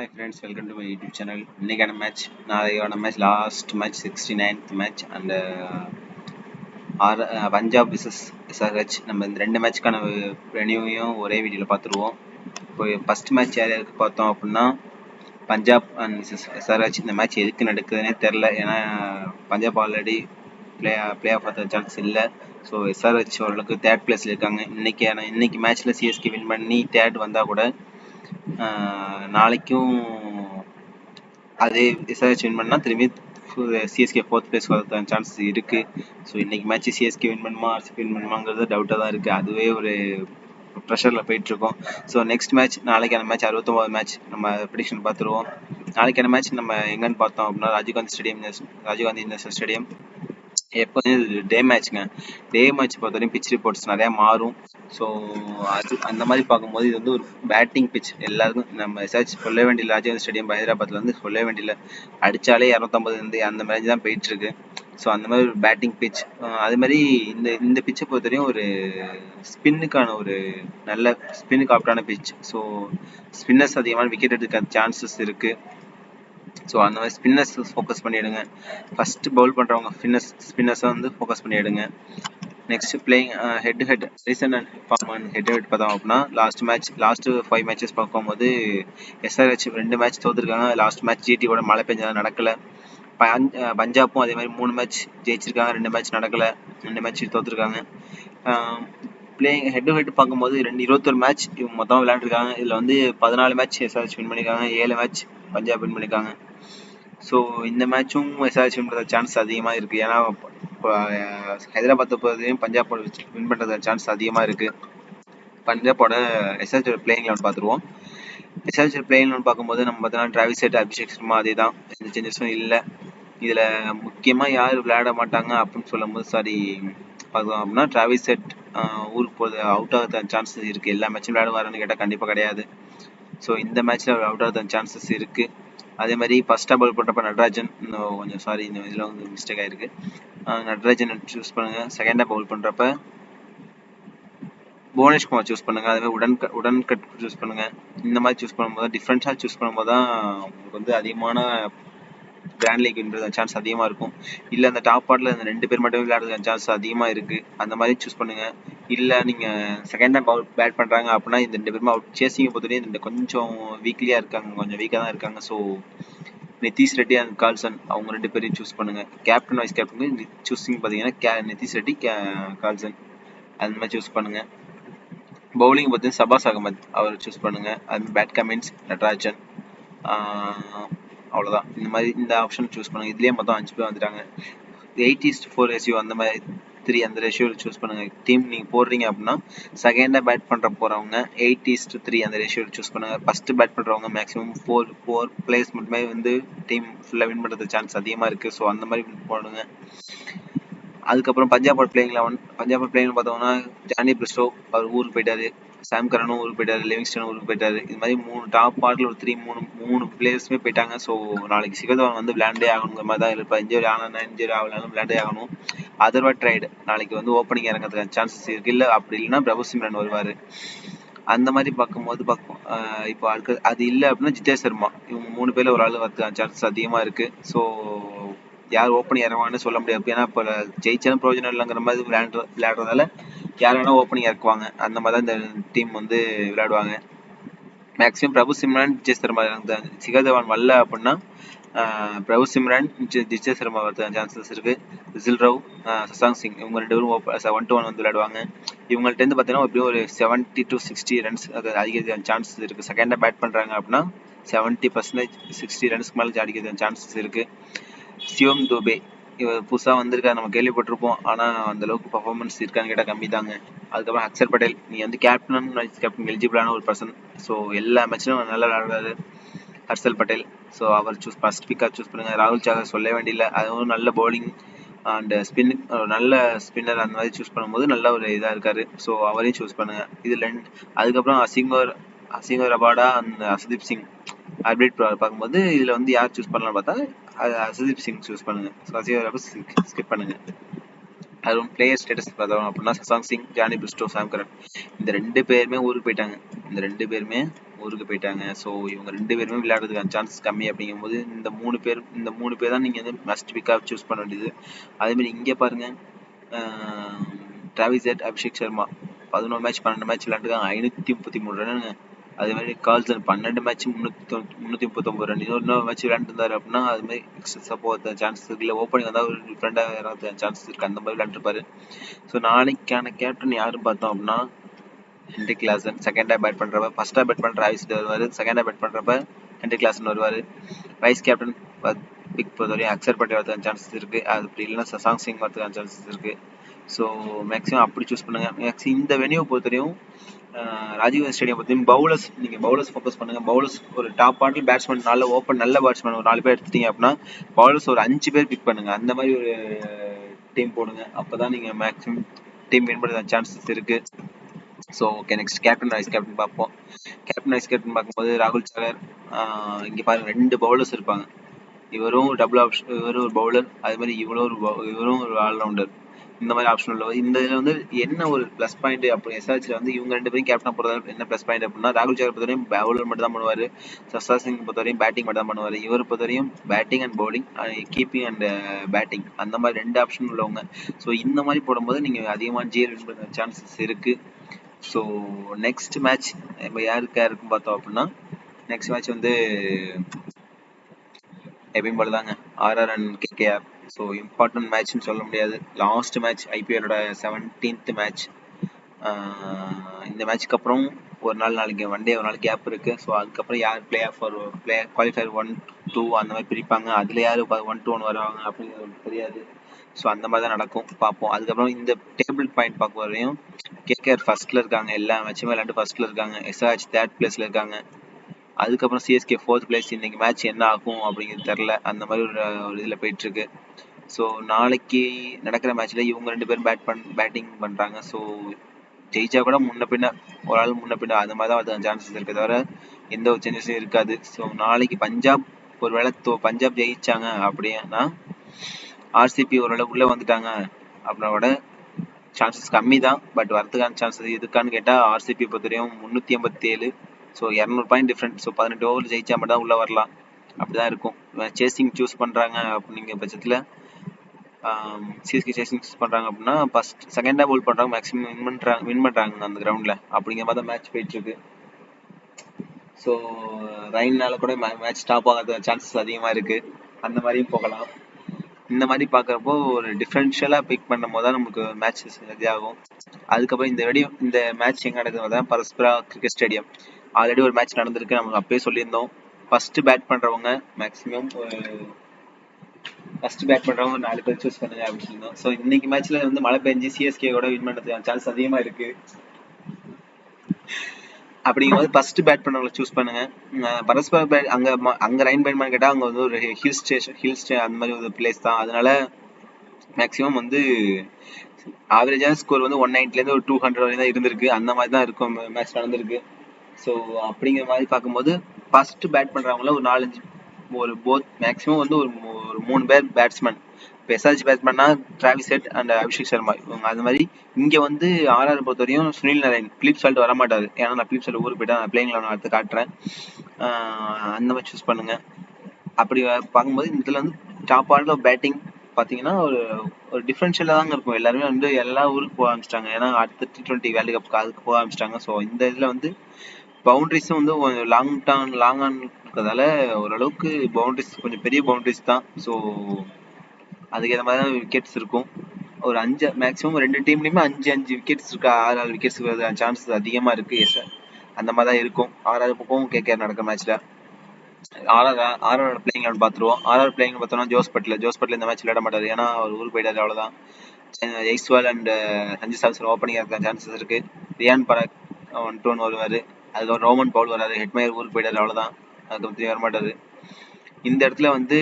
Hi friends, welcome to my YouTube channel. இன்னைக்கான match நாளைக்கான match last match 69th match and Punjab versus SRH. நம்ம இந்த ரெண்டு மேட்ச்க்கான ரிவ்யூவையும் ஒரே வீடியோவில் பார்த்துருவோம். இப்போ ஃபர்ஸ்ட் மேட்ச் யார் யாருக்கு பார்த்தோம் அப்படின்னா பஞ்சாப் அண்ட் விசஸ் எஸ்ஆர்ஹெச். இந்த மேட்ச் எதுக்கு நடக்குதுன்னே தெரில, ஏன்னா பஞ்சாப் ஆல்ரெடி பிளே ஆஃப் ஆகிற சான்ஸ் இல்லை. ஸோ எஸ்ஆர்ஹெச் ஓரளவுக்கு தேர்ட் பிளேஸில் இருக்காங்க. இன்னைக்கு மேட்ச்சில் சிஎஸ்கே வின் பண்ணி தேர்ட் வந்தால் கூட நாளைக்கும் அதே எஸ்ஆர்ஹெச் வின் பண்ணால் திரும்பி சிஎஸ்கே ஃபோர்த் பிளேஸ் வரதுக்கான சான்ஸ் இருக்குது. ஸோ இன்றைக்கி மேட்ச் சிஎஸ்கே வின் பண்ணுமா ஆர்சிபி வின் பண்ணுமாங்கிறது டவுட்டாக தான் இருக்குது. அதுவே ஒரு ப்ரெஷரில் போயிட்டுருக்கோம். ஸோ நெக்ஸ்ட் மேட்ச் நாளைக்கான மேட்ச் 69 மேட்ச் நம்ம ப்ரெடிக்ஷன் பார்த்துருவோம். நாளைக்கான மேட்ச் நம்ம எங்கன்னு பார்த்தோம் அப்படின்னா ராஜீவ்காந்தி நேஷனல் ஸ்டேடியம். எப்போதுமே டே மேட்ச்ங்க. டே மேட்ச் பொறுத்தவரைக்கும் பிச் ரிப்போர்ட்ஸ் நிறையா மாறும். ஸோ அது அந்த மாதிரி பார்க்கும்போது இது வந்து ஒரு பேட்டிங் பிச். எல்லாருக்கும் நம்ம சொல்ல வேண்டிய ராஜீவ்காந்தி ஸ்டேடியம் ஹைதராபாத்தில் வந்து சொல்ல வேண்டிய அடித்தாலே 250 அந்த மாதிரி தான் போயிட்டுருக்கு. ஸோ அந்த மாதிரி ஒரு பேட்டிங் பிச். அது மாதிரி இந்த பிச்சை பொறுத்தவரையும் ஒரு ஸ்பின்னுக்கான ஒரு நல்ல ஸ்பின்னுக்கு ஆப்டான பிச். ஸோ ஸ்பின்னர்ஸ் அதிகமான விக்கெட் எடுக்க சான்சஸ் இருக்குது. ஸோ அந்த மாதிரி ஸ்பின்னர்ஸ் ஃபோக்கஸ் பண்ணிவிடுங்க. ஃபஸ்ட்டு பவுல் பண்ணுறவங்க ஸ்பின்னர்ஸை வந்து ஃபோக்கஸ் பண்ணிவிடுங்க. Next playing head recent and form and head பார்த்தோம் அப்படின்னா லாஸ்ட்டு 5 மேட்சஸ் பார்க்கும்போது எஸ்ஆர்ஹெச் 2 மேட்ச் தோற்றுருக்காங்க. லாஸ்ட் மேட்ச் ஜிடியோட மழை பெஞ்சதால் நடக்கலை. பஞ்சாப்பும் அதே மாதிரி 3 மேட்ச் ஜெயிச்சிருக்காங்க, 2 மேட்ச் நடக்கலை, 2 மேட்ச் தோற்றுருக்காங்க. பிளேயிங் ஹெட் பார்க்கும்போது 21 மேட்ச் இவங்க மொத்தம் விளையாண்டுருக்காங்க. இதில் வந்து 14 மேட்ச் எஸ்ஆர்ஹெச் வின் பண்ணியிருக்காங்க, 7 மேட்ச் பஞ்சாப் வின் பண்ணியிருக்காங்க. ஸோ இந்த மேட்சும் எஸ்ஆர்ஹெச் வின் பண்ணுற சான்ஸ் அதிகமாக இருக்குது. ஏன்னா இப்போ ஹைதராபாத்தை பொறுத்தவரையும் பஞ்சாபோட வின் பண்ணுற சான்ஸ் அதிகமாக இருக்குது. பஞ்சாபோட எஸ்ஆர்ஹெச்சோட பிளேயிங் லெவன் பார்த்துருவோம். எஸ்ஆர்ஹெச் பிளேயிங் லெவன் பார்க்கும்போது நம்ம பார்த்தோன்னா டிராவிஸ் ஹெட், அபிஷேக் சர்மா அதே தான், எந்த சேஞ்சஸும் இல்லை. இதில் முக்கியமாக யார் விளையாட மாட்டாங்க அப்படின்னு சொல்லும்போது பார்த்தோம் அப்படின்னா டிராவிஸ் ஹெட் ஊருக்கு போகிறது அவுட் ஆகிறத சான்சஸ் இருக்குது. எல்லா மேட்சும் விளையாடுவாருன்னு கேட்டால் கண்டிப்பாக கிடையாது. ஸோ இந்த மேட்ச்சில் அவுட் ஆகிறத சான்சஸ் இருக்குது. அதே மாதிரி ஃபஸ்ட்டாக பவுல் பண்ணுறப்ப நடராஜன், கொஞ்சம் இந்த இதில் வந்து மிஸ்டேக் ஆகிருக்கு, நடராஜன் சூஸ் பண்ணுங்கள். செகண்டாக பவுல் பண்ணுறப்ப புவனேஷ்குமார் சூஸ் பண்ணுங்கள். அதே மாதிரி உடன்கட் சூஸ் பண்ணுங்கள். இந்த மாதிரி சூஸ் பண்ணும்போது டிஃப்ரெண்ட்டாக சூஸ் பண்ணும்போது தான் உங்களுக்கு வந்து அதிகமான கிராண்ட் லீக் வின்றது சான்ஸ் அதிகமாக இருக்கும். இல்லை அந்த டாப் ஆர்டரில் இந்த 2 பேர் மட்டுமே விளையாடுறதுக்கு சான்ஸ் அதிகமாக இருக்குது. அந்த மாதிரி சூஸ் பண்ணுங்கள். இல்லை நீங்கள் செகண்டாக பேட் பண்ணுறாங்க அப்படின்னா இந்த 2 பேருமே அவுட். சேசிங்கை பொறுத்தவரையும் இந்த கொஞ்சம் வீக்காக தான் இருக்காங்க. So Nitish Reddy and Carlsen அவங்க 2 பேரையும் சூஸ் பண்ணுங்கள். கேப்டன் வைஸ் கேப்டனுக்கு சூஸிங் பார்த்தீங்கன்னா நிதிஷ் ரெட்டி, கால்சன் அந்த மாதிரி சூஸ் பண்ணுங்கள். பவுலிங் பார்த்தீங்கன்னா சபாஸ் அகமது அவர் சூஸ் பண்ணுங்கள். அது பேட் கமின்ஸ், நடராஜன், அவ்வளோதான். இந்த ஆப்ஷன் சூஸ் பண்ணுங்கள். இதுலேயே மொத்தம் 5 பேர் வந்துட்டாங்க. 8:4 ரேஷியோ அந்த மாதிரி 3 அந்த ரேஷியோவில் சூஸ் பண்ணுங்கள். டீம் நீங்கள் போடுறீங்க அப்படின்னா செகண்டாக பேட் பண்ணுற போகிறவங்க 8:3 அந்த ரேஷியோவில் சூஸ் பண்ணுங்கள். ஃபஸ்ட்டு பேட் பண்ணுறவங்க மேக்ஸிமம் 4 பிளேயர்ஸ் மட்டுமே வந்து டீம் ஃபுல்லாக வின் பண்ணுறது சான்ஸ் அதிகமாக இருக்குது. ஸோ அந்த மாதிரி போடுங்க. அதுக்கப்புறம் பஞ்சாபோட பிளேயிங் பார்த்தோம்னா ஜானி பிரிஸ்டோ அவர் ஊருக்கு போயிட்டாரு, சாம் கரனும் ஊருக்கு போயிட்டாரு, லிவிங்ஸ்டன் ஊருக்கு போயிட்டாரு. இது மாதிரி 3 டாப் ஆர்டரில் ஒரு 3 பிளேயர்ஸுமே போயிட்டாங்க. ஸோ நாளைக்கு சிகர்தவான் வந்து விளையாண்டே ஆகணுங்கிற மாதிரி தான் இருப்பா. இன்ஜுரி ஆகலாம் விளையாண்டே ஆகணும். அதர்வைஸ் ட்ரைடு நாளைக்கு வந்து ஓப்பனிங் இறங்கிறதுக்கான சான்சஸ் இருக்குது. இல்லை அப்படி இல்லைன்னா பிரபு சிம்ரன் வருவார். அந்த மாதிரி பார்க்கும்போது இப்போ அது இல்லை அப்படின்னா ஜிதேஷ் சர்மா, இவங்க 3 பேரில் ஒரு ஆள் வரதுக்கான சான்சஸ் அதிகமாக இருக்குது. ஸோ யார் ஓப்பனிங் இறங்குவாங்கன்னு சொல்ல முடியாது. ஏன்னா இப்போ ஜெயிச்சாலும் பிரயோஜனம் இல்லைங்கிற மாதிரி விளையாடுறதால யார் வேணால் ஓப்பனிங் இறக்குவாங்க. அந்த மாதிரி தான் இந்த டீம் வந்து விளையாடுவாங்க. மேக்ஸிமம் பிரபு சிம்ரன், ஜிதேஷ் சர்மா சிகர் தவான் வரல அப்படின்னா பிரபு சிம்ரன், ஜிதேஷ் சர்மா வரதுக்கான சான்சஸ் இருக்குது. ரிசில் ராவ், சசாங்க் சிங் இவங்க 2 பேரும் 1-1 வந்து விளையாடுவாங்க. இவங்கள்ட்டேருந்து பார்த்தீங்கன்னா எப்படியும் ஒரு 70 to 60 ரன்ஸ் அது அடிக்கிறதுக்கான சான்சஸ் இருக்குது. செகண்டாக பேட் பண்ணுறாங்க அப்படின்னா 70% 60 ரன்ஸ்க்கு மேலே அடிக்கிறதுக்கான சான்சஸ் இருக்குது. சிவம் துபே இவர் புதுசாக வந்திருக்காரு, நம்ம கேள்விப்பட்டிருப்போம். ஆனால் அந்தளவுக்கு பர்ஃபார்மன்ஸ் இருக்கான்னு கேட்டால் கம்மி தாங்க. அதுக்கப்புறம் அக்ஷர் பட்டேல், நீ வந்து வைஸ் கேப்டன் எலிஜிபிளான ஒரு பர்சன். ஸோ எல்லா மேட்ச்லையும் நல்லா விளையாடுறாரு ஹர்ஷல் பட்டேல். ஸோ அவர் ஃபர்ஸ்ட் பிக்காக சூஸ் பண்ணுங்கள். ராகுல் சாகர் சொல்ல வேண்டியதில்லை, அதுவும் நல்ல பவுலிங் அண்ட் நல்ல ஸ்பின்னர். அந்த மாதிரி சூஸ் பண்ணும்போது நல்ல ஒரு இதாக இருக்கார். ஸோ அவரையும் சூஸ் பண்ணுங்கள். இதில் அதுக்கப்புறம் அசிங்கர் Rabada and Arshdeep Singh update பார்க்கும்போது இதில் வந்து யார் சூஸ் பண்ணலாம்னு பார்த்தா ஹர்ஷ்தீப் சிங் சூஸ் பண்ணுங்கள். ஸோ அசிங்கர் ஸ்கிப் பண்ணுங்கள். அதுவும் பிளேயர் ஸ்டேட்டஸ் பார்த்தோம் அப்படின்னா Shashank Singh, Jonny Bairstow, Sam Curran இந்த 2 பேருமே ஊருக்கு போயிட்டாங்க. ஸோ இவங்க 2 பேருமே விளையாடுறதுக்கான சான்சஸ் கம்மி அப்படிங்கும்போது இந்த மூணு பேர் தான் நீங்கள் வந்து மஸ்ட் பிக்காக சூஸ் பண்ண வேண்டியது. அதேமாதிரி இங்கே பாருங்க, Travis Head, Abhishek Sharma 11 match 12 match விளையாண்டுருக்காங்க, 533 ரன்னு. அதே மாதிரி கால்சன் 12 மேட்ச் 339 ரன். இன்னொரு மேட்ச் விளையாண்டுருந்தாரு அப்படின்னா அது மாதிரி எக்ஸஸாக போக சான்சஸ் இருக்கு. இல்லை ஓப்பனிங் வந்தால் ஒரு டிஃப்ரெண்டாக யாராவது சான்சஸ் இருக்குது, அந்த மாதிரி விளையாண்டுருப்பாரு. ஸோ நாளைக்கான கேப்டன் யாருன்னு பார்த்தோம் அப்படின்னா ஹென்ரிக் கிளாசன். செகண்டாக பேட் பண்ணுறப்ப, ஃபர்ஸ்டாக பேட் பண்ணுற ராவிஸ் வருவார், செகண்டாக பேட் பண்ணுறப்ப ஹென்ரிக் கிளாசன் வருவார். வைஸ் கேப்டன் பிக் பொறுத்தவரையும் அக்சர் பட்டேல் வரதுக்கான சான்சஸ் இருக்குது, அது அப்படி இல்லைன்னா சசாங் சிங் வரதுக்கான சான்சஸ் இருக்குது. ஸோ மேக்ஸிமம் அப்படி சூஸ் பண்ணுங்கள். மேக்ஸிமம் இந்த வெனியூ பொறுத்தவரையும் ராஜீவ் ஸ்டேடியம் பொறுத்தவரையும் பவுலர்ஸ் ஃபோக்கஸ் பண்ணுங்கள். பவுலர்ஸ் ஒரு டாப் ஆர்டர் பேட்ஸ்மேன், நல்ல பேட்ஸ்மேன் ஒரு 4 பேர் எடுத்துட்டீங்க அப்படின்னா பவுலர்ஸ் ஒரு 5 பேர் பிக் பண்ணுங்கள். அந்த மாதிரி ஒரு டீம் போடுங்க, அப்போ தான் நீங்கள் மேக்ஸிமம் டீம் வின் பண்ணுற சான்சஸ் இருக்குது. So okay, next captain vice captain பார்ப்போம். கேப்டன் வைஸ் கேப்டன் பார்க்கும்போது ராகுல் சகர். இங்கே பாருங்க 2 பவுலர்ஸ் இருப்பாங்க. இவரும் டபுள் ஆப்ஷன், இவரும் ஒரு பவுலர், அது மாதிரி இவரும் ஒரு ஆல்ரவுண்டர். இந்த மாதிரி ஆப்ஷன் உள்ள இந்த இதில் வந்து என்ன ஒரு ப்ளஸ் பாயிண்ட் அப்படி எஸ்ஆர்ச்சியில் வந்து இவங்க 2 பேரும் கேப்டனாக போகிறதா என்ன ப்ளஸ் பாயிண்ட் அப்படின்னா, ராகுல் சகர் பொறுத்தவரையும் பவுலர் மட்டும் தான் பண்ணுவார், சசாங் சிங் பொறுத்தவரையும் பேட்டிங் மட்டும் தான் பண்ணுவார். இவர் பொறுத்தவரையும் batting and bowling, keeping and batting, அந்த மாதிரி 2 ஆப்ஷன் உள்ளவங்க. ஸோ இந்த மாதிரி போடும்போது நீங்கள் அதிகமான ஜிஎல் வின் பண்ணுற சான்சஸ் இருக்குது. ஸோ நெக்ஸ்ட் மேட்ச் நம்ம யாருக்கும் பார்த்தோம் அப்படின்னா, நெக்ஸ்ட் மேட்ச் வந்து எப்பயும் போல தாங்க RR and KKR. So important மேட்ச்னு சொல்ல முடியாது, லாஸ்ட் மேட்ச், ஐபிஎல்லோட 17th மேட்ச். இந்த மேட்ச்க்கு அப்புறம் நாளைக்கு ஒன் டே ஒரு நாள் கேப் இருக்குது. ஸோ அதுக்கப்புறம் யார் குவாலிஃபயர் 1-2 அந்த மாதிரி பிரிப்பாங்க. அதில் யார் 1-1 வருவாங்க அப்படிங்கிறது தெரியாது. ஸோ அந்த மாதிரி தான் நடக்கும், பார்ப்போம். அதுக்கப்புறம் இந்த டேபிள் பாயிண்ட் பார்க்க வரையும் கேகேஆர் ஃபர்ஸ்ட்ல இருக்காங்க, எல்லா மேட்சுமே விளையாண்டு ஃபர்ஸ்ட்ல இருக்காங்க. எஸ்ஆர்ஹெச் 3rd பிளேஸ்ல இருக்காங்க. அதுக்கப்புறம் சிஎஸ்கே 4th பிளேஸ். இன்னைக்கு மேட்ச் என்ன ஆகும் அப்படிங்கிறது தெரில, அந்த மாதிரி ஒரு இதில் போயிட்டு இருக்கு. ஸோ நாளைக்கு நடக்கிற மேட்ச்ல இவங்க 2 பேரும் பேட்டிங் பண்றாங்க. ஸோ ஜெயிச்சா கூட முன்ன பின்ன ஒரு ஆள் முன்ன பின்ன அது மாதிரி தான் சான்சஸ் இருக்கு, தவிர எந்த ஒரு சேஞ்சஸும் இருக்காது. ஸோ நாளைக்கு ஒருவேளை பஞ்சாப் ஜெயிச்சாங்க அப்படின்னா, ஆர்சிபி ஓரளவு உள்ள வந்துட்டாங்க அப்படின்னா கூட சான்சஸ் கம்மி தான். பட் வரதுக்கான சான்சஸ் இருக்கான்னு கேட்டால் ஆர்சிபி பொறுத்தவரையும் 387. So 200 point different. So 18 over ஜெயிச்சா மட்டும் தான் உள்ளே வரலாம், அப்படிதான் இருக்கும். சேசிங் சூஸ் பண்ணுறாங்க அப்படிங்கிற பட்சத்தில் சிஎஸ்கே சேசிங் சூஸ் பண்ணுறாங்க அப்படின்னா செகண்டாக பவுல் பண்ணுறாங்க, மேக்ஸிமம் வின் பண்ணுறாங்க அந்த கிரவுண்டில், அப்படிங்கிற மாதிரி தான் மேட்ச் போயிட்டுருக்கு. ஸோ ரைன்னால கூட மேட்ச் ஸ்டாப் ஆகாத சான்சஸ் அதிகமாக இருக்குது, அந்த மாதிரியும் போகலாம். இந்த மாதிரி பார்க்குறப்போ ஒரு டிஃப்ரென்ஷியலாக பிக் பண்ணும் போது தான் நமக்கு மேட்சஸ் இதாகும். அதுக்கப்புறம் இந்த மேட்ச் எங்கே நடக்குது தான் பரஸ்பரா கிரிக்கெட் ஸ்டேடியம். ஆல்ரெடி ஒரு மேட்ச் நடந்திருக்கு, நமக்கு அப்பயே சொல்லியிருந்தோம். ஃபர்ஸ்ட் பேட் பண்ணுறவங்க மேக்ஸிமம் 4 பேர் சூஸ் பண்ணுங்க அப்படின்னு சொல்லியிருந்தோம். ஸோ இன்னைக்கு மேட்ச்ல வந்து மழை பெஞ்சு சிஎஸ்கே கூட வின் பண்ணுறதுக்கான சான்ஸ் அதிகமாக இருக்கு. அப்படிங்கும்போது ஃபர்ஸ்ட் பேட் பண்ணவங்களை சூஸ் பண்ணுங்க. பரஸ்பர பேட் அங்க ரைன் பேட்மேன் கேட்டால் அங்கே வந்து ஒரு ஹில் ஸ்டேஷன் அந்த மாதிரி ஒரு பிளேஸ் தான். அதனால மேக்ஸிமம் வந்து ஆவரேஜான ஸ்கோர் வந்து 190 ஒரு 200 வரையும் தான் இருந்திருக்கு, அந்த மாதிரி தான் இருக்கும் மேட்ச் நடந்திருக்கு. ஸோ அப்படிங்கிற மாதிரி பார்க்கும்போது ஃபர்ஸ்ட் பேட் பண்ணுறவங்கள ஒரு 4-5 மேக்ஸிமம் வந்து ஒரு 3 பேர் பேட்ஸ்மேன். இப்போ எஸ்ஆர்ஹெச் பேட்ஸ்மேன்னா Travis Head and Abhishek Sharma இவங்க. அது மாதிரி இங்கே வந்து ஆர்ஆர் பொறுத்தவரையும் சுனில் நரேன், பிலிப் சால்ட் வர மாட்டார், ஏன்னா நான் பிலிப் சால்ட் ஊருக்கு போயிட்டேன், நான் பிளேயிங் நான் அடுத்து காட்டுறேன். அந்த மாதிரி சூஸ் பண்ணுங்க. அப்படி பார்க்கும்போது இந்த இதில் வந்து டாப் ஆர்டர் பேட்டிங் பார்த்தீங்கன்னா ஒரு டிஃப்ரென்ஷியலாக தாங்க இருக்கும். எல்லாருமே வந்து எல்லா ஊருக்கு போக ஆரம்பிச்சிட்டாங்க, ஏன்னா அடுத்த T20 வேர்ல்டு கப் அதுக்கு போக ஆரம்பிச்சிட்டாங்க. ஸோ இந்த இதில் வந்து பவுண்டரிஸும் வந்து லாங் ஆன் இருக்கிறதால ஓரளவுக்கு பவுண்டரிஸ் கொஞ்சம் பெரிய பவுண்டரிஸ் தான். ஸோ அதுக்கேற்ற மாதிரி தான் விக்கெட்ஸ் இருக்கும். ஒரு 5 மேக்ஸிமம் 2 டீம்லையுமே 5 விக்கெட்ஸ் இருக்கு, 6 விக்கெட்ஸ் இருக்கிறது சான்சஸ் அதிகமாக இருக்கு. எஸ் அந்த மாதிரி தான் இருக்கும். 6 பக்கம் கேகேஆர் நடக்கிற மேட்ச்ல ஆர்ஆர் பிளேயிங் பார்த்துருவோம். ஆர்ஆர் பிளேயிங் பார்த்தோம்னா ஜோஸ் பட்லர் இந்த மேட்ச் விளையாட மாட்டார், ஏன்னா அவர் ஊருக்கு போயிட்டாரு, அவ்வளோதான். ஜெய்ஸ்வால் அண்ட் சஞ்சு சாம்சன் ஓப்பனிங் இருக்க சான்சஸ் இருக்கு. ரியான் பராக் 1-1 வருவார். அதுக்கப்புறம் ரோமன் பவுல் வராரு, ஹெட்மயர் ஊருக்கு போயிட்டாரு, அவ்வளோதான், அதுக்கு வரமாட்டாரு. இந்த இடத்துல வந்து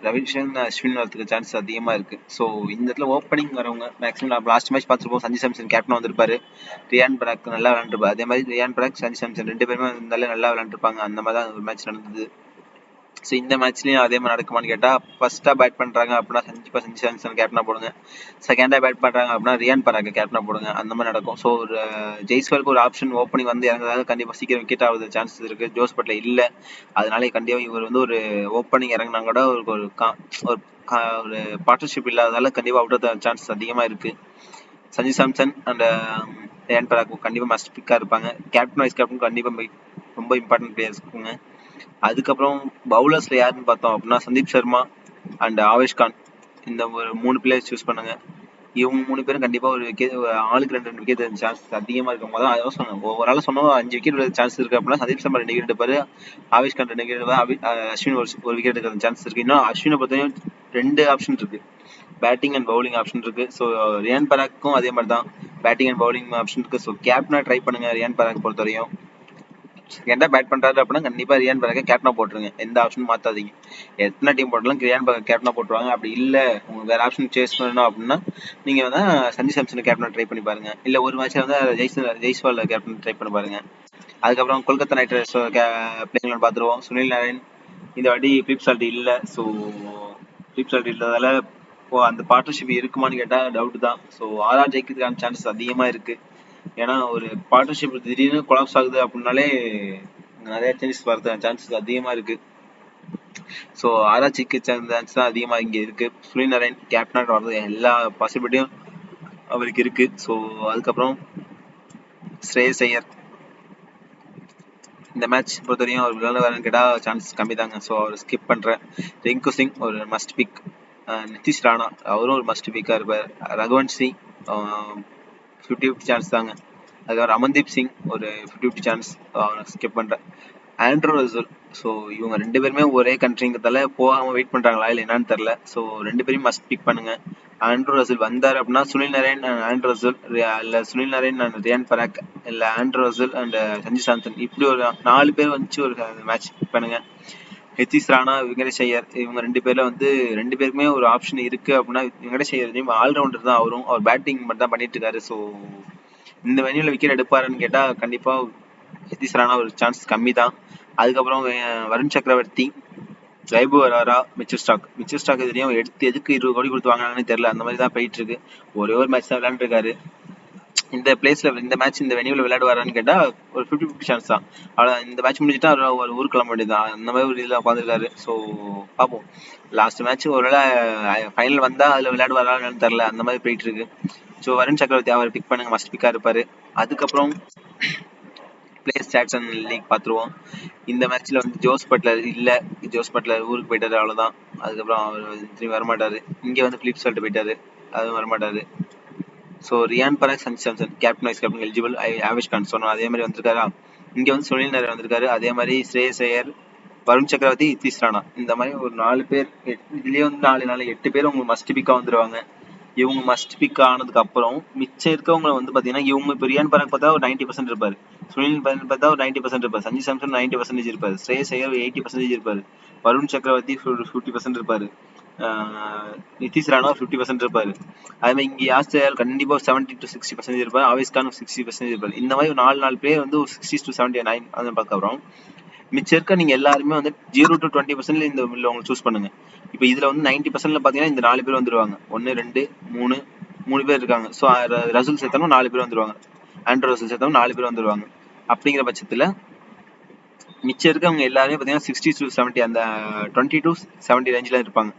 ரவிச்சந்திரன் அஸ்வின் வரதுக்கு சான்சஸ் அதிகமாக இருக்கு. ஸோ இந்த இடத்துல ஓப்பனிங் வரவங்க மேக்ஸிமம் லாஸ்ட் மேட்ச் பார்த்துருப்போம், சஞ்சு சாம்சன் கேப்டன் வந்திருப்பாரு, ரியான் பராக் நல்லா விளையாண்டுருப்பாரு. அதே மாதிரி ரியான் பராக் சஞ்சு சாம்சன் 2 பேருமே நல்லா விளையாண்டுருப்பாங்க, அந்த மாதிரி தான் ஒரு மேட்ச் நடந்தது. ஸோ இந்த மேட்ச்லயும் அதே மாதிரி நடக்குமான்னு கேட்டா, ஃபர்ஸ்டா பேட் பண்றாங்க அப்படின்னா கண்டிப்பா சஞ்சு சாம்சன் கேப்டனா போடுங்க. செகண்டா பேட் பண்றாங்க அப்படின்னா ரியான் பராக கேப்டனா போடுங்க. அந்த மாதிரி நடக்கும். ஸோ ஒரு ஜெய்ஸ்வாலுக்கு ஒரு ஆப்ஷன் ஓப்பனிங் வந்து இறங்குறதால கண்டிப்பா சீக்கிரம் விக்கெட் ஆகுது சான்சஸ் இருக்கு. ஜோஸ் பட்லர் இல்ல, அதனால கண்டிப்பா இவர் வந்து ஒரு ஓப்பனிங் இறங்கினா கூட ஒரு ஒரு பார்ட்னர்ஷிப் இல்லாததால கண்டிப்பா அவுட் ஆஃப் சான்சஸ் அதிகமா இருக்கு. சஞ்சு சாம்சன் அண்ட் ரியான் பராக் கண்டிப்பா மஸ்ட் பிக்கா இருப்பாங்க. கேப்டன் வைஸ் கேப்டன் கண்டிப்பா ரொம்ப இம்பார்ட்டன்ட் பிளேயர்ஸ் இருக்குங்க. அதுக்கப்புறம் பவுலர்ஸ்ல யாருன்னு பார்த்தோம் அப்படின்னா சந்தீப் சர்மா அண்ட் ஆவேஷ் கான், இந்த ஒரு 3 பிளேயர்ஸ் சூஸ் பண்ணுங்க. இவங்க 3 பேரும் கண்டிப்பா ஒரு விக்கெட், ஆளுக்கு 2 விக்கெட் சான்ஸ் அதிகமா இருக்கும் போது அதான் சொன்னாங்க. ஓவரால் சொன்னோம் 5 விக்கெட் சான்ஸ் இருக்கு அப்படின்னா சந்தீப் சர்மா 2 விக்கெட் எடுப்பாரு, ஆவேஷ் கான் 2 விக்கெட் எடுப்பாரு, அஸ்வின் ஒரு விக்கெட் எடுக்கிற சான்ஸ் இருக்கு. இன்னும் அஸ்வினை பொறுத்தவரையும் 2 ஆப்ஷன் இருக்கு, பேட்டிங் அண்ட் பவுலிங் ஆப்ஷன் இருக்கு. ஸோ ரியான் பராக்கும் அதே மாதிரி தான் பேட்டிங் அண்ட் பவுலிங் ஆப்ஷன் இருக்கு. ஸோ கேப்டனா ட்ரை பண்ணுங்க. ரியான் பராக் பொறுத்தவரையும் செகண்டா பேட் பண்றாரு அப்படின்னா கண்டிப்பா ரியான் பராக கேப்டனா போட்டுருங்க. எந்த ஆப்ஷனும் மாத்தாதீங்க. எத்தனை டீம் போட்டாலும் ரியான் பராக் கேப்டனா போட்டுருவாங்க. அப்படி இல்ல உங்களுக்கு வேற ஆப்ஷன் சேஸ் பண்ணணும் அப்படின்னா நீங்க வந்து சஞ்சு சாம்சன் கேப்டனா ட்ரை பண்ணி பாருங்க. இல்ல ஒரு மேட்ச்ல வந்து ஜெய்ஸ்வால் கேப்டன் ட்ரை பண்ணி பாருங்க. அதுக்கப்புறம் கொல்கத்தா நைட் ரைடர்ஸ் பிளேயர்லாம் பார்த்துருவோம். சுனில் நாராயண் இந்த வாட்டி பிலிப் சால்ட் இல்ல. ஸோ பிலிப் சால்ட் இல்லாதால அந்த பார்ட்னர்ஷிப் இருக்குமான்னு கேட்டா டவுட் தான். ஸோ ஆர்ஆர் ஜெயிக்கிறதுக்கான சான்சஸ் அதிகமா இருக்கு. ஏன்னா ஒரு பார்ட்னர்ஷிப் திடீர்னு கொலாப்ஸ் ஆகுது அப்படின்னாலே நிறைய சேஞ்சஸ் வரதுக்கான சான்சஸ் அதிகமா இருக்கு. ஸோ ஆராய்ச்சிக்கு சான்ஸ் தான் அதிகமா இங்க இருக்கு. சுனில் நாராயண் கேப்டனா வர்றது எல்லா பாசிபிலிட்டியும் அவருக்கு இருக்கு. ஸோ அதுக்கப்புறம் ஸ்ரேயஸ் ஐயர் இந்த மேட்ச் பொறுத்தவரையும் அவர் விளையாடுவாருன்னு கேட்டா சான்சஸ் கம்மி தாங்க. ஸோ அவர் ஸ்கிப் பண்றேன். ரிங்கு சிங் ஒரு மஸ்ட் பிக், நிதிஷ் ராணா அவரும் ஒரு மஸ்ட் பிக்கா இருப்பார். ரகுவன்ஷ் சிங் 50-50 சான்ஸ் தாங்க. அதுக்கப்புறம் அமன்தீப் சிங் ஒரு 50-50 சான்ஸ், அவனை ஸ்கிப் பண்றேன். ஆண்ட்ரூ ரசல், ஸோ இவங்க 2 பேருமே ஒரே கண்ட்ரிங்கிறதால போகாம வெயிட் பண்றாங்களா இல்லை என்னன்னு தெரியல. ஸோ 2 பேரும் மஸ்ட் பிக் பண்ணுங்க. ஆண்ட்ரூ ரசல் வந்தார் அப்படின்னா Sunil Narayan and Andrew Russell, இல்ல சுனில் நாராயண் அண்ட் ரியான் பராக், இல்ல Andrew Russell and Sanju Samson, இப்படி ஒரு 4 பேர் வச்சு ஒரு மேட்ச் பிக் பண்ணுங்க. நிதிஷ் ராணா, வெங்கடேஷ் ஐயர், இவங்க 2 பேர்ல வந்து 2 பேருக்குமே ஒரு ஆப்ஷன் இருக்கு அப்படின்னா வெங்கடேஷ் ஐயர் ஆல்ரவுண்டர் தான், அவரும் அவர் பேட்டிங் மட்டும் தான் பண்ணிட்டு இருக்காரு. ஸோ இந்த வெனியூல விக்கெட் எடுப்பாருன்னு கேட்டா கண்டிப்பா நிதிஷ் ராணா ஒரு சான்ஸ் கம்மி தான். அதுக்கப்புறம் வருண் சக்கரவர்த்தி, வைபவ் வராரா, மிச்சல் ஸ்டாக் இதுலயும் எடுத்து எதுக்கு 20 கோடி கொடுத்து வாங்கினாங்கன்னு தெரியல. அந்த மாதிரி தான் போயிட்டு இருக்கு. ஒரே ஒரு மேட்ச் தான் விளையாண்டுருக்காரு. இந்த பிளேஸ்ல இந்த மேட்ச் இந்த வெனியூல விளையாடுவாரான்னு கேட்டா ஒரு 50-50 சான்ஸ் தான். அவ்வளவு இந்த மேட்ச் முடிஞ்சுட்டா ஒரு ஊருக்கு கிளம்ப வேண்டியதுதான். அந்த மாதிரி ஒரு இதுல உட்காந்துருக்காரு. ஸோ பார்ப்போம். லாஸ்ட் மேட்ச் ஒருவேளை ஃபைனல் வந்தா அதுல விளையாடுவாரான்னு தெரியல. அந்த மாதிரி போயிட்டு இருக்கு. ஸோ வருண் சக்கரவர்த்தி அவர் பிக் பண்ணுங்க, மஸ்ட் பிக்கா இருப்பாரு. அதுக்கப்புறம் பிளேயர் ஸ்டாட்ஸ் அண்ட் லீக் பார்த்துருவோம். இந்த மேட்ச்ல வந்து ஜோஸ் பட்லர் இல்ல, ஜோஸ் பட்லர் ஊருக்கு போயிட்டாரு, அவ்வளவுதான். அதுக்கப்புறம் அவர் திரும்பி வரமாட்டாரு. இங்க வந்து பிலிப் சால்ட் போயிட்டாரு, அதுவும் வரமாட்டாரு. So Riyan Parag, Sanju Samson captain vice captain eligible. Avesh Khan சொன்னோம், அதே மாதிரி வந்திருக்காரா. இங்க வந்து சுனில் நாராயண் வந்திருக்காரு, அதே மாதிரி ஸ்ரேயஸ் ஐயர், வருண் சக்கரவர்த்தி, நிதிஷ் ராணா, இந்த மாதிரி ஒரு 4 பேர். இதுலயே வந்து 8 பேர் உங்களுக்கு மஸ்ட் பிக்கா வந்துருவாங்க. இவங்க மஸ்ட் பிக் ஆனதுக்கு அப்புறம் மிச்சம் இருக்கவங்க வந்து பாத்தீங்கன்னா இவங்க இப்போ ரியான் பராக் பார்த்தா ஒரு 90% இருப்பாரு, சுனில் பார்த்தா ஒரு 90% இருப்பாரு, சஞ்சு சாம்சன் 90% இருப்பாரு, ஸ்ரேயஸ் ஐயர் 80% இருப்பாரு, வருண் சக்கரவர்த்தி 50% இருப்பாரு, நிதிஷ் ராணா 50% இருப்பாரு. அதே மாதிரி இங்க ஆஸ்திரேலியா கண்டிப்பா 70 to 60% இருப்பாரு, ஆவேஷ் கான் 60% இருப்பாரு. இந்த மாதிரி 4 பேர் வந்து ஒரு 60 to 79 அந்த பக்கம். மிச்சம் இருக்க நீங்க எல்லாருமே வந்து 0 to 20% இந்த உங்களுக்கு சூஸ் பண்ணுங்க. இப்போ இதுல வந்து 90% பாத்தீங்கன்னா இந்த 4 பேர் வந்துருவாங்க. 1 2 3 பேர் இருக்காங்க. ஸோ ரசூல் சேர்த்தாலும் 4 பேர் வந்துருவாங்க, ஆண்ட்ரூ ரசூல் சேர்த்தாலும் 4 பேர் வந்துருவாங்க. அப்படிங்கிற பட்சத்துல மிச்சம் இருக்கவங்க எல்லாருமே பாத்தீங்கன்னா 60 to 70 அந்த 20 to 70 ரேஞ்சில இருப்பாங்க.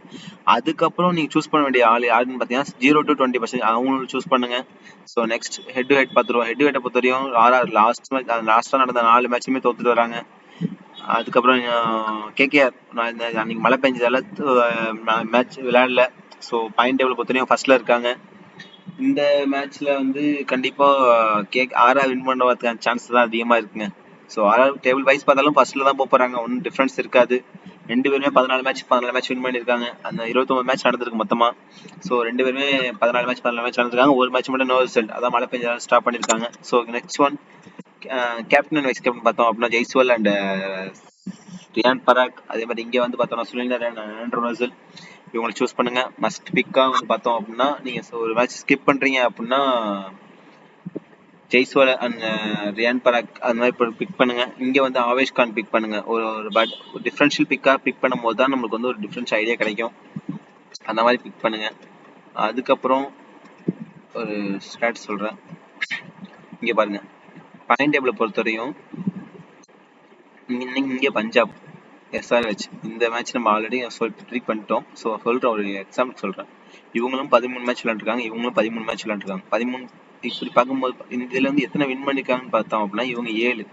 அதுக்கப்புறம் நீங்க சூஸ் பண்ண வேண்டிய ஆள் யாருன்னு பாத்தீங்கன்னா 0 to 20% அவங்களும் சூஸ் பண்ணுங்க. So next head to head பார்த்துருவோம். ஹெட் டு ஹெட்டை பொறுத்தவரையும் ஆர்ஆர் லாஸ்டா நடந்த 4 மேட்சுமே தோத்துட்டு வராங்க. அதுக்கப்புறம் கேகேஆர் அன்னைக்கு மழை பெஞ்சதால மேட்ச் விளையாடல. ஸோ பாயிண்ட் டேபிள் பொறுத்தவரையும் ஃபர்ஸ்ட்ல இருக்காங்க. இந்த மேட்ச்ல வந்து கண்டிப்பா ஆர்ஆர் வின் பண்ணுறதுக்கான சான்ஸ் தான் அதிகமா இருக்குங்க. ஸோ ஆர்ஆர் டேபிள் வைஸ் பார்த்தாலும் ஃபர்ஸ்ட்ல தான் போறாங்க, ஒன்றும் டிஃபரன்ஸ் இருக்காது. 2 பேருமே 14 மேட்ச் வின் பண்ணிருக்காங்க. அந்த 29 மேட்ச் நடந்திருக்கு மொத்தமா. ஸோ 2 பேருமே 14 மேட்ச் நடந்திருக்காங்க. ஒரு மேட்ச் மட்டும் நோ ரிசல்ட், அதான் மழை பெஞ்சதால ஸ்டாப் பண்ணிருக்காங்க. So next one captain and vice captain பார்த்தோம் அப்படின்னா ஜெய்ஸ்வால் அண்ட் ரியான் பராக். அதே மாதிரி இங்க வந்து பார்த்தோம்னா சுனில் நாராயண், ஆண்ட்ரூ ரசல், இவங்களை சூஸ் பண்ணுங்க. மஸ்ட் பிக்கா வந்து பார்த்தோம் அப்படின்னா நீங்க ஒரு மேட்ச் ஸ்கிப் பண்றீங்க அப்படின்னா ஜெய்ஸ்வால் அண்ட் ரியான் பராக் அந்த மாதிரி பிக் பண்ணுங்க. இங்கே வந்து ஆவேஷ் கான் பிக் பண்ணுங்க. ஒரு டிஃப்ரென்ஷியல் பிக்காக பிக் பண்ணும்போது தான் நம்மளுக்கு வந்து ஒரு டிஃப்ரென்ஸ் ஐடியா கிடைக்கும். அந்த மாதிரி பிக் பண்ணுங்க. அதுக்கப்புறம் ஒரு ஸ்டாட் சொல்கிறேன். இங்கே பாருங்க, பாயிண்ட் டேபிளை பொறுத்தவரையும் இங்கே பஞ்சாப் SRH இந்த மேட்ச் நம்ம ஆல்ரெடி ப்ரிடிக் பண்ணிட்டோம். ஸோ சொல்கிற ஒரு எக்ஸாம்பிள் சொல்கிறேன். இவங்களும் 13 மேட்ச் விளையாண்டுருக்காங்க, இவங்களும் 13 மேட்ச் விளையாண்டுருக்காங்க. 13 இப்படி பார்க்கும்போது இந்த இதில் வந்து எத்தனை வின் பண்ணியிருக்காங்கன்னு பார்த்தோம் அப்படின்னா இவங்க 7,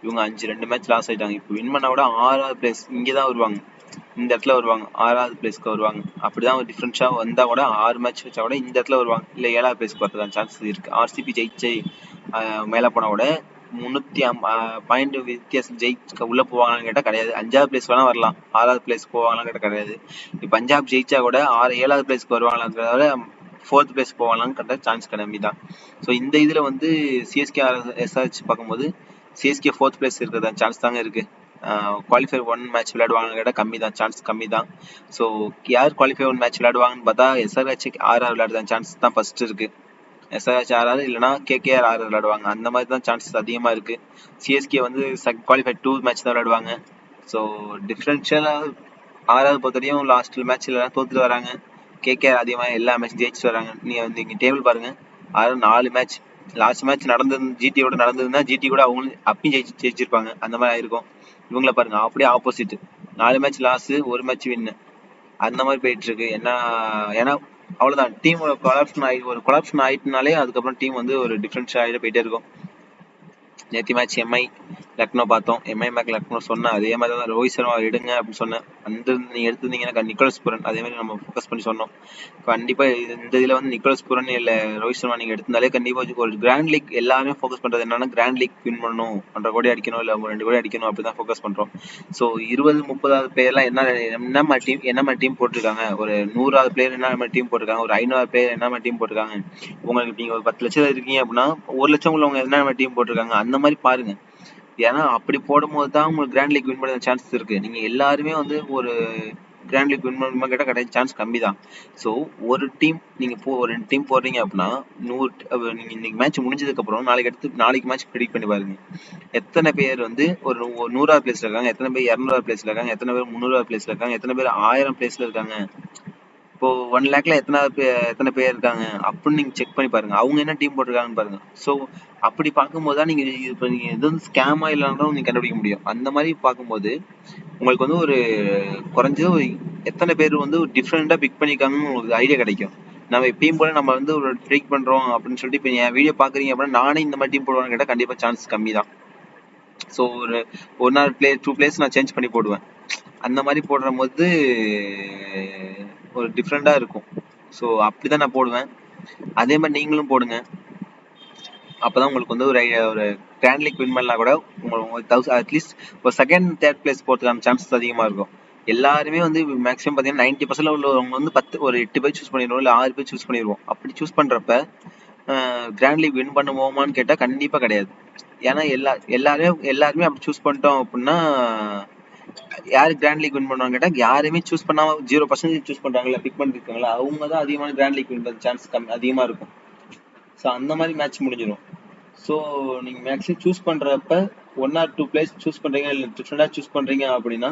இவங்க 5, 2 மேட்ச் லாஸ் ஆகிட்டாங்க. இப்போ வின் பண்ண விட 6வது பிளேஸ் இங்கே தான் வருவாங்க, இந்த இடத்துல வருவாங்க, 6வது பிளேஸ்க்கு வருவாங்க. அப்படிதான் ஒரு டிஃப்ரென்ஸாக வந்தால் கூட 6 மேட்ச் வச்சா கூட இந்த இடத்துல வருவாங்க, இல்லை 7வது பிளேஸ்க்கு வரதுக்கான சான்சஸ் இருக்குது. RCB ஜெயிச்சு மேலே போனால் கூட 350 பாயிண்ட் வித்தியாசம் ஜெயிச்சு உள்ளே போவாங்கன்னு கேட்டால் கிடையாது. 5வது பிளேஸ் வேணால் வரலாம், 6வது பிளேஸ் போவாங்களான்னு கேட்டால் கிடையாது. இப்போ பஞ்சாப் ஜெயிச்சா கூட 7வது பிளேஸ்க்கு வருவாங்களாங்கிறத 4th பிளேஸ் போவாங்களான்னு கேட்டால் சான்ஸ் கம்மி தான். ஸோ இந்த இதில் வந்து சிஎஸ்கே SRH பார்க்கும்போது சிஎஸ்கே 4th பிளேஸ் இருக்கிறதா சான்ஸ் தாங்க இருக்குது. குவாலிஃபயர் 1 மேட்ச் விளையாடுவாங்கன்னு கேட்டால் கம்மி தான், சான்ஸ் கம்மி தான். ஸோ யார் குவாலிஃபயர் 1 மேட்ச் விளையாடுவாங்கன்னு பார்த்தா SRH RR விளையாடுறதா சான்ஸ் தான் ஃபர்ஸ்ட் இருக்குது. SRH RR இல்லைனா KKR RR விளையாடுவாங்க, அந்த மாதிரி தான் சான்சஸ் அதிகமாக இருக்குது. சிஎஸ்கே வந்து குவாலிஃபை 2 மேட்ச் தான் விளையாடுவாங்க. ஸோ டிஃப்ரென்ஷியலாக RR பொறுத்தவரையும் லாஸ்ட் மேட்ச்சில் தோத்துட்டு வராங்க, KKR அதிகமாக எல்லா மேட்சும் ஜெயிச்சுட்டு வராங்க. நீங்கள் வந்து இங்கே டேபிள் பாருங்கள், RR 4 மேட்ச், லாஸ்ட் மேட்ச் நடந்தது ஜிடியோட நடந்ததுன்னா ஜிடி கூட அவங்களும் அப்பயும் ஜெயிச்சிருப்பாங்க, அந்த மாதிரி ஆயிருக்கும். இவங்கள பாருங்க அப்படியே ஆப்போசிட், 4 மேட்ச் லாஸு, 1 மேட்ச் வின்னு, அந்த மாதிரி போயிட்டு இருக்கு. ஏன்னா அவ்வளோதான், டீம் ஒரு கொலாப்ஷன் ஆயிட்டுனாலே அதுக்கப்புறம் டீம் வந்து ஒரு டிஃப்ரென்ஸ் ஆகிட்டு போயிட்டே இருக்கும். நேற்று மேட்ச் எம்ஐ லக்னோ பார்த்தோம், எம்ஐ மேக் லக்னோ சொன்னேன், அதே மாதிரி தான் ரோஹித் சர்மா எடுங்க அப்படின்னு சொன்னேன். நீங்கள் எடுத்துருந்தீங்கன்னா நிக்கோலஸ் புரன் அதே மாதிரி நம்ம ஃபோக்கஸ் பண்ணி சொன்னோம். கண்டிப்பாக இந்த இதில் வந்து நிக்கோலஸ் புரன் இல்லை ரோஹித் சர்மா நீங்கள் எடுத்திருந்தாலே கண்டிப்பாக ஒரு கிராண்ட் லீக் எல்லாருமே ஃபோக்கஸ் பண்ணுறது என்னன்னா கிராண்ட் லீக் வின் பண்ணணும், 1.5 கோடி அடிக்கணும், இல்லை 2 கோடி அடிக்கணும், அப்படி தான் ஃபோக்கஸ் பண்ணுறோம். ஸோ 20-30 பேர்லாம் என்ன டீம் போட்டிருக்காங்க, ஒரு 100வது பிளேயர் என்ன டீம் போட்டிருக்காங்க, ஒரு 500 பிளேயர் என்ன டீம் போட்டிருக்காங்க. உங்களுக்கு நீங்கள் ஒரு 10 லட்சம் இருக்கீங்க அப்படின்னா 1 லட்சம் உள்ளவங்க என்ன டீம் போட்டிருக்காங்க, அந்த மாதிரி பாருங்க. ஏன்னா அப்படி போடும்போது தான் உங்களுக்கு கிராண்ட் லீக் வின் பண்ண சான்சஸ் இருக்கு. நீங்க எல்லாருமே வந்து ஒரு கிராண்ட் லீக் வின் பண்ண கேட்டால் கிடையாது, சான்ஸ் கம்மி தான். ஸோ ஒரு டீம் நீங்க ஒரு 2 டீம் போடுறீங்க அப்படின்னா 100 நீங்க இன்னைக்கு மேட்ச் முடிஞ்சதுக்கு அப்புறம் நாளைக்கு மேட்ச் ப்ரெடிக்ட் பண்ணி பாருங்க. எத்தனை பேர் வந்து ஒரு 100வது பிளேஸ்ல இருக்காங்க, எத்தனை பேர் 200வது பிளேஸ்ல இருக்காங்க, எத்தனை பேர் 300வது பிளேஸ்ல இருக்காங்க, எத்தனை பேர் 1000 பிளேஸ்ல இருக்காங்க. இப்போ 1 லேக்ல எத்தனை பேர் இருக்காங்க அப்படின்னு நீங்க செக் பண்ணி பாருங்க, அவங்க என்ன டீம் போட்டிருக்காங்கன்னு பாருங்க. ஸோ அப்படி பார்க்கும்போது தான் நீங்க இப்போ நீங்க எது வந்து ஸ்கேமா இல்லைனாலும் நீங்க கண்டுபிடிக்க முடியும். அந்த மாதிரி பார்க்கும்போது உங்களுக்கு வந்து ஒரு குறைஞ்சது எத்தனை பேர் வந்து டிஃப்ரெண்டா பிக் பண்ணிருக்காங்கன்னு உங்களுக்கு ஐடியா கிடைக்கும். நம்ம எப்பயும் போல நம்ம வந்து ஒரு ட்ரிக் பண்றோம் அப்படின்னு சொல்லிட்டு இப்போ என் வீடியோ பாக்குறீங்க அப்படின்னா நானே இந்த மாதிரி டீம் போடுவான்னு கேட்டால் கண்டிப்பா சான்ஸ் கம்மி தான். ஸோ ஒரு 1 ஆர் 2 பிளேஸ் நான் சேஞ்ச் பண்ணி போடுவேன். அந்த மாதிரி போடுற போது ஒரு டிஃப்ரெண்டா இருக்கும். ஸோ அப்படிதான் நான் போடுவேன். அதே மாதிரி நீங்களும் போடுங்க. அப்பதான் உங்களுக்கு வந்து ஒரு கிராண்ட் லீக் வின் பண்ணலாம் கூட உங்களுக்கு அட்லீஸ்ட் ஒரு 2nd 3rd பிளேஸ் போறதுக்கான சான்சஸ் அதிகமா இருக்கும். எல்லாருமே வந்து மேக்ஸிமம் பார்த்தீங்கன்னா 90% உள்ளவங்க வந்து ஒரு 8 பேர் சூஸ் பண்ணிடுவோம், இல்லை 6 பேர் சூஸ் பண்ணிடுவோம். அப்படி சூஸ் பண்றப்ப கிராண்ட் லீக் வின் பண்ணுவோமான்னு கேட்டா கண்டிப்பா கிடையாது. ஏன்னா எல்லாருமே அப்படி சூஸ் பண்ணிட்டோம் அப்படின்னா யாரு கிராண்ட் லீக் வின் பண்ணுவாங்க கேட்டா யாருமே சூஸ் பண்ணாம 0% சூஸ் பண்றாங்களா, பிக் பண்ணிருக்காங்களா, அவங்க தான் அதிகமான கிராண்ட் லீக் வின் பண்ண சான்ஸ் அதிகமா இருக்கும். ஸோ அந்த மாதிரி மேட்ச் முடிஞ்சிடும். ஸோ நீங்க மேக்ஸிமம் சூஸ் பண்றப்ப 1 ஆர் 2 பிளேஸ் சூஸ் பண்றீங்க, இல்லை டிஃப்ரெண்டா சூஸ் பண்றீங்க அப்படின்னா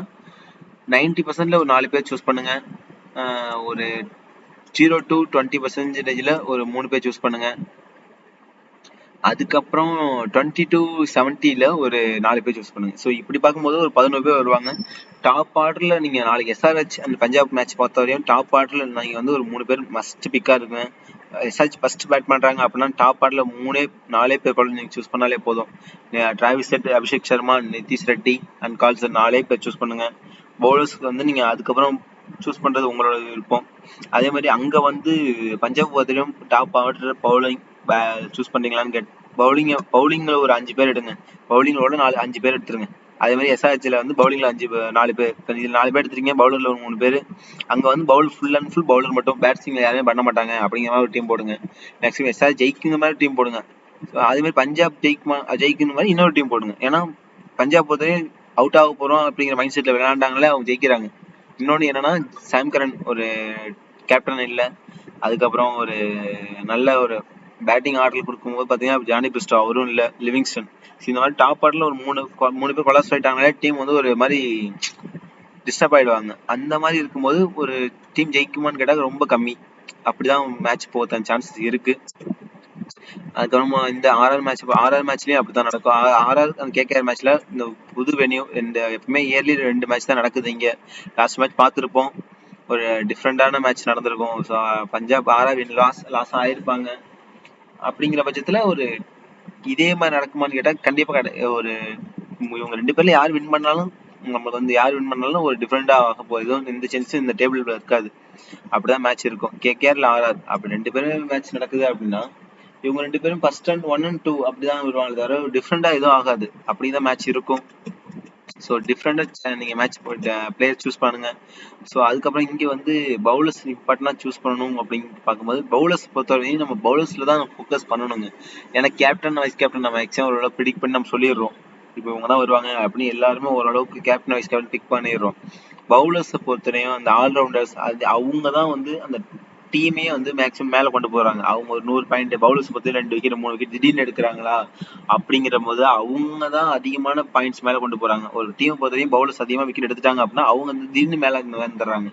90%ல ஒரு 4 பேர் சூஸ் பண்ணுங்க. ஒரு 0 to 20% ஒரு 3 பேர் சூஸ் பண்ணுங்க. அதுக்கப்புறம் 20 to 70ல ஒரு 4 பேர் சூஸ் பண்ணுங்க. ஸோ இப்படி பார்க்கும்போது ஒரு 11 பேர் வருவாங்க. டாப் ஆர்டர்ல நீங்க நாளைக்கு SRH அந்த பஞ்சாப் மேட்ச் பார்த்த வரையும் டாப் ஆர்டர்ல நீங்க வந்து ஒரு 3 பேர் மஸ்ட் பிக்கா இருக்குங்க. SRH ஃபர்ஸ்ட் பேட் பண்றாங்க அப்படின்னா டாப் ஆர்டர்ல 4 பேர் கூட நீங்க சூஸ் பண்ணாலே போதும். Travis Head, Abhishek Sharma, Nitish Reddy and Klaasen 4 பேர் சூஸ் பண்ணுங்க. பவுலர்ஸ்க்கு வந்து நீங்க அதுக்கப்புறம் சூஸ் பண்றது உங்களோட விருப்பம். அதே மாதிரி அங்க வந்து பஞ்சாப் பார்த்திலும் டாப் ஆர்டர் பவுலிங் சூஸ் பண்றீங்களான்னு பவுலிங்ல ஒரு 5 பேர் எடுங்க. பவுலிங்கோட 5 பேர் எடுத்துருங்க. அதே மாதிரி SRHல வந்து பவுலிங்ல 4 பேர், இதுல 4 பேர் எடுத்துருக்கீங்க, பவுலர்ல ஒரு 3 பேர். அங்க வந்து ஃபுல் அண்ட் ஃபுல் பவுலர் மட்டும், பேட்ஸ்மேன் யாருமே பண்ண மாட்டாங்க அப்படிங்கிற மாதிரி ஒரு டீம் போடுங்க. மேக்ஸிமம் SRH ஜெயிக்குங்கிற மாதிரி டீம் போடுங்க. அதே மாதிரி பஞ்சாப் ஜெயிக்குங்கிற மாதிரி இன்னொரு டீம் போடுங்க. ஏன்னா பஞ்சாப் பொறுத்தவரை அவுட் ஆக போறோம் அப்படிங்கிற மைண்ட் செட்ல விளையாண்டாங்களே, அவங்க ஜெயிக்கிறாங்க. இன்னொன்னு என்னன்னா சாம் கரன் ஒரு கேப்டன் இல்லை, அதுக்கப்புறம் ஒரு நல்ல ஒரு பேட்டிங் ஆர்டர் கொடுக்கும்போது பார்த்தீங்கன்னா ஜானி பிரிஸ்டோ அவரும் இல்லை, லிவிங்ஸ்டன். இந்த மாதிரி டாப் ஆர்டரில் ஒரு மூணு பேர் கொலாப்ஸ் ஆயிட்டாங்களே டீம் வந்து ஒரு மாதிரி டிஸ்டர்ப் ஆயிடுவாங்க. அந்த மாதிரி இருக்கும்போது ஒரு டீம் ஜெயிக்குமான்னு கேட்டால் ரொம்ப கம்மி. அப்படிதான் மேட்ச் போக சான்சஸ் இருக்கு. அதுக்கப்புறமா இந்த ஆர்ஆர் மேட்ச்லயும் அப்படித்தான் நடக்கும். ஆர்ஆர் அந்த கேகேஆர் மேட்ச்ல இந்த புது வென்யூ இந்த எப்பவுமே இயர்லி 2 மேட்ச் தான் நடக்குது. இங்க லாஸ்ட் மேட்ச் பார்த்துருப்போம், ஒரு டிஃப்ரெண்டான மேட்ச் நடந்திருக்கும். ஸோ பஞ்சாப் ஆர்ஆர் லாஸ் ஆயிருப்பாங்க. அப்படிங்கிற பட்சத்துல ஒரு இதே மாதிரி நடக்குமான்னு கேட்டா கண்டிப்பா ஒரு இவங்க 2 பேர்ல யார் வின் பண்ணாலும் நம்மளுக்கு வந்து யார் வின் பண்ணாலும் ஒரு டிஃப்ரெண்டா ஆக போகுது. இந்த சான்ஸ் இந்த டேபிள் இருக்காது. அப்படிதான் மேட்ச் இருக்கும். கேகேஆர்ல ஆர்ஆர் அப்படி 2 பேரும் மேட்ச் நடக்குது அப்படின்னா இவங்க 2 பேரும் ஃபர்ஸ்ட் அண்ட் 1 and 2 அப்படிதான் வருவாங்க, தவிர டிஃப்ரெண்டா எதுவும் ஆகாது. அப்படிதான் மேட்ச் இருக்கும். ஸோ டிஃப்ரெண்டா நீங்க மேட்ச் பிளேயர் சூஸ் பண்ணுங்க. ஸோ அதுக்கப்புறம் இங்க வந்து பவுலர்ஸ் இம்பார்ட்டன்டா சூஸ் பண்ணணும் அப்படின்னு பார்க்கும்போது பவுலர்ஸ் பொறுத்தவரைக்கும் நம்ம பவுலர்ஸ்ல தான் ஃபோக்கஸ் பண்ணணுங்க. ஏன்னா கேப்டன் வைஸ் கேப்டன் நம்ம மேக்ஸிமம் ஓரளவு ப்ரிடிக்ட் பண்ணி நம்ம சொல்லிடுறோம், இப்போ இவங்க தான் வருவாங்க அப்படின்னு எல்லாருமே ஓரளவுக்கு கேப்டன் வைஸ் கேப்டன் பிக் பண்ணிடுறோம். பவுலர்ஸை பொறுத்தவரையும் அந்த ஆல்ரவுண்டர்ஸ் அது அவங்க தான் வந்து அந்த டீமே வந்து மேக்ஸிமம் மேல கொண்டு போறாங்க. அவங்க ஒரு 100 பாயிண்ட் பவுலர்ஸ் பத்தி 2 விக்கெட் 3 விக்கெட் திடீர்னு எடுக்கிறாங்களா அப்படிங்கிற போது அவங்க தான் அதிகமான பாயிண்ட்ஸ் மேல கொண்டு போறாங்க. ஒரு டீம் பொறுத்தவரையும் பவுலர்ஸ் அதிகமா விக்கெட் எடுத்துட்டாங்க அப்படின்னா அவங்க வந்து திடீர்னு மேல வந்துடுறாங்க.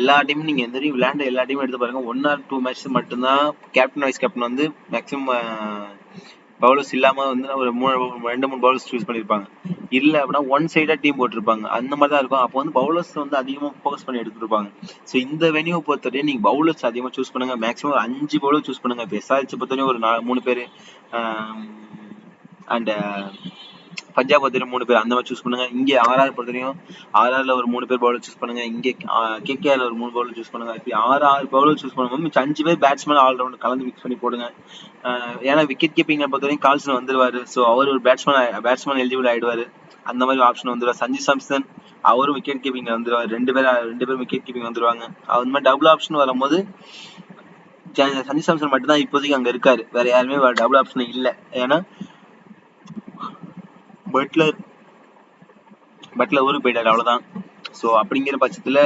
எல்லா டீமும் நீங்க எந்த விளையாண்ட எல்லா டீமும் எடுத்து பாருங்க, 1 or 2 மேட்ச் மட்டும்தான் கேப்டன் வைஸ் கேப்டன் வந்து மேக்ஸிமம் பவுலர்ஸ் இல்லாம வந்து ஒரு 2-3 பவுலர்ஸ் சூஸ் பண்ணிருப்பாங்க. இல்ல அப்படின்னா ஒன் சைடா டீம் போட்டிருப்பாங்க. அந்த மாதிரி தான் இருக்கும். அப்போ வந்து பவுலர்ஸ் வந்து அதிகமா ஃபோக்கஸ் பண்ணி எடுத்துருப்பாங்க. ஸோ இந்த வென்யூ பொறுத்தவரையும் நீங்க பவுலர்ஸ் அதிகமா சூஸ் பண்ணுங்க. மேக்ஸிமம் 5 பவுலர் சூஸ் பண்ணுங்க. இப்போ எஸ்ஆர்ஹெச் பொறுத்தவரையும் ஒரு 3 பேர் அண்ட் பஞ்சாப் பொறுத்தவரையும் 3 பேர் அந்த மாதிரி சூஸ் பண்ணுங்க. இங்கே ஆர்ஆர் பொறுத்தவரையும் ஆர்ஆர்ல ஒரு 3 பேர் பவுலர் சூஸ் பண்ணுங்க. இங்கே கேகேஆர்ல ஒரு 3 பவுலர் சூஸ் பண்ணுங்க. இப்படி 6 பவுலர் சூஸ் பண்ணும்போது மிச்சம் 5 பேர் பேட்ஸ்மேன் ஆல்ரவுண்ட் கலந்து மிக்ஸ் பண்ணி போடுங்க. ஏன்னா விக்கெட் கீப்பிங்கை பொறுத்தவரைக்கும் கால்சன் வந்துருவாரு. ஸோ அவர் ஒரு பேட்ஸ்மேன் எலிஜிபிள் ஆயிடுவாரு. அந்த மாதிரி ஆப்ஷன் வந்துருவாரு. சஞ்சு சாம்சன் அவரும் விக்கெட் கீப்பிங் வந்துருவாரு. 2 பேரும் விக்கெட் கீப்பிங் வந்துருவாங்க. அந்த மாதிரி டபுள் ஆப்ஷன் வரும்போது சஞ்சு சாம்சன் மட்டும் தான் இப்போதைக்கு அங்க இருக்காரு. வேற யாருமே டபுள் ஆப்ஷன் இல்ல. ஏன்னா பட்லர் ஊருக்கு போயிட்டாரு, அவ்வளவுதான். ஸோ அப்படிங்கிற பட்சத்துல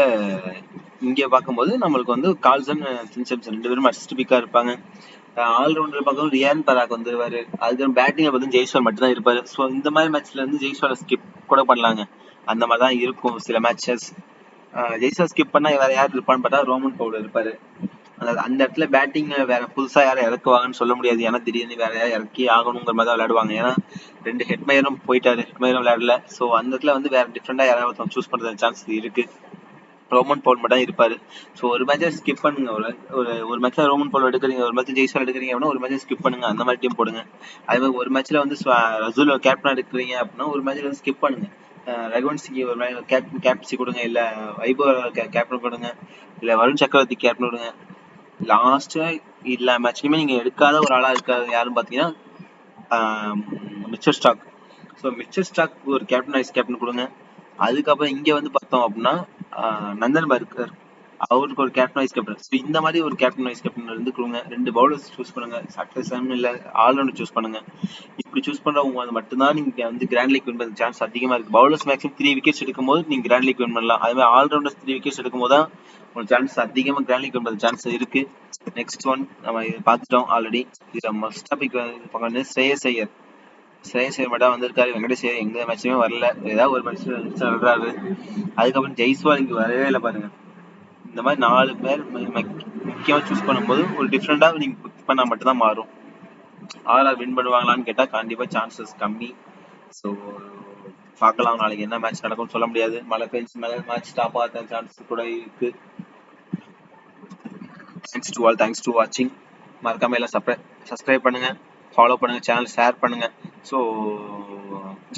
இங்க பார்க்கும்போது நம்மளுக்கு வந்து கால்சன் சஞ்சு சாம்சன் 2 பேரும் அசிஸ்ட் பிக்கா இருப்பாங்க. ஆல்ரவுண்டர் பார்க்கும் ரியான் பராக் வந்துருவாரு. அதுக்கு பேட்டிங்ல பார்த்து ஜெய்ஸ்வால் மட்டும் தான் இருப்பாரு. ஸோ இந்த மாதிரி மேட்ச்ல இருந்து ஜெய்ஸ்வாலை ஸ்கிப் கூட பண்ணலாங்க. அந்த மாதிரி தான் இருக்கும் சில மேட்சஸ். ஜெய்ஸ்வால் ஸ்கிப் பண்ணா வேற யார் இருப்பான்னு பார்த்தா ரோமன் பவுலர் இருப்பாரு. அந்த இடத்துல பேட்டிங் வேற புதுசா யாரும் இறக்குவாங்கன்னு சொல்ல முடியாது. ஏன்னா திடீர்னு வேற யாரும் இறக்கி ஆகணுங்கிற மாதிரி தான் விளையாடுவாங்க. ஏன்னா 2 ஹெட்மயரும் போயிட்டாரு, ஹெட்மயரும் விளையாடல. ஸோ அந்த இடத்துல வந்து வேற டிஃப்ரெண்டா யாராவது சூஸ் பண்றது சான்ஸ் இருக்கு. ரோமன் பவுல் மட்டும் இருப்பாரு. ஸோ ஒரு மேட்சை ஸ்கிப் பண்ணுங்க. ஒரு மேட்ச்ல ரோமன் பவுல் எடுக்கிறீங்க, ஒரு மேட்ச் ஜெய்ஸ்வால் எடுக்கிறீங்க அப்படின்னா ஒரு மேட்சை ஸ்கிப் பண்ணுங்க. அந்த மாதிரி டீம் போடுங்க. அதே மாதிரி ஒரு மேட்ச்ல வந்து ரசூல் கேப்டன் எடுக்கிறீங்க அப்படின்னா ஒரு மேட்ச்ல வந்து ஸ்கிப் பண்ணுங்க. ரகுவன்சிக்கு ஒரு கேப்டன்சி கொடுங்க, இல்ல வைபவ் கேப்டன் கொடுங்க, இல்ல வருண் சக்கரவர்த்தி கேப்டன் கொடுங்க. லாஸ்ட் எல்லா மேட்ச்லயுமே நீங்க எடுக்காத ஒரு ஆளா இருக்காது யாருன்னு பாத்தீங்கன்னா Mitchell Starc. So Mitchell Starc ஒரு கேப்டன் வைஸ் கேப்டன் கொடுங்க. அதுக்கப்புறம் இங்க வந்து பார்த்தோம் அப்படின்னா நந்தன் பர்கர் அவருக்கு ஒரு கேப்டன் வைஸ் கேப்டன். ஸோ இந்த மாதிரி ஒரு கேப்டன் வைஸ் கேப்டன் இருந்து கொடுங்க. 2 பவுலர்ஸ் சூஸ் பண்ணுங்க. சக்சஸன் இல்ல ஆல்ரவுண்டர் சூஸ் பண்ணுங்க. இப்படி சூஸ் பண்றவங்க மட்டும்தான் நீங்க வந்து கிராண்ட் லீக் வின் பண்ண சான்ஸ் அதிகமா இருக்கு. பவுலர்ஸ் மேக்ஸிமம் 3 விக்கெட்ஸ் எடுக்கும் போது நீங்க கிராண்ட் லீக் வின் பண்ணலாம். அதே மாதிரி ஆல்ரவுண்டர்ஸ் 3 விக்கெட்ஸ் எடுக்கும் போது தான் ஒரு சான்ஸ் அதிகமா கிராண்ட் லீக் வின் பண்ண சான்ஸ் இருக்கு. நெக்ஸ்ட் ஒன் நம்ம பார்த்துட்டோம் ஆல்ரெடி. இதுல மஸ்ட் டாபிக் வந்து ஸ்ரேயஸ் ஐயர் மட்டும் வந்திருக்காரு. வெங்கடேஷ் ஐயர் எந்த மேட்சுமே வரல. ஏதாவது ஒரு மேட்ச் சொல்றாரு. அதுக்கப்புறம் ஜெய்ஸ்வால் இங்க வரவே இல்லை பாருங்க. இந்த மாதிரி 4 பேர் முக்கியமா சூஸ் பண்ணும்போது ஒரு டிஃப்ரெண்டா நீங்க பிக் பண்ணா மட்டும் தான் மாறும். ஆர்ஆர் வின் பண்ணுவாங்களான்னு கேட்டா கண்டிப்பா சான்சஸ் கம்மி. ஸோ பார்க்கலாம் நாளைக்கு என்ன மேட்ச் நடக்கும்னு சொல்ல முடியாது. மழை பெஞ்சு மேட்ச் ஸ்டாப் ஆகிற சான்சஸ் கூட இருக்கு. தேங்க்ஸ் டு வாட்சிங். மறக்காம எல்லாம் சப்ஸ்கிரைப் பண்ணுங்க, ஃபாலோ பண்ணுங்க, சேனல் ஷேர் பண்ணுங்க. ஸோ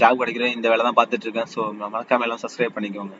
ஜாப் கிடைக்கிற இந்த வேலை தான் பார்த்துட்டு இருக்கேன். ஸோ மறக்காம எல்லாம் சப்ஸ்கிரைப் பண்ணிக்கோங்க.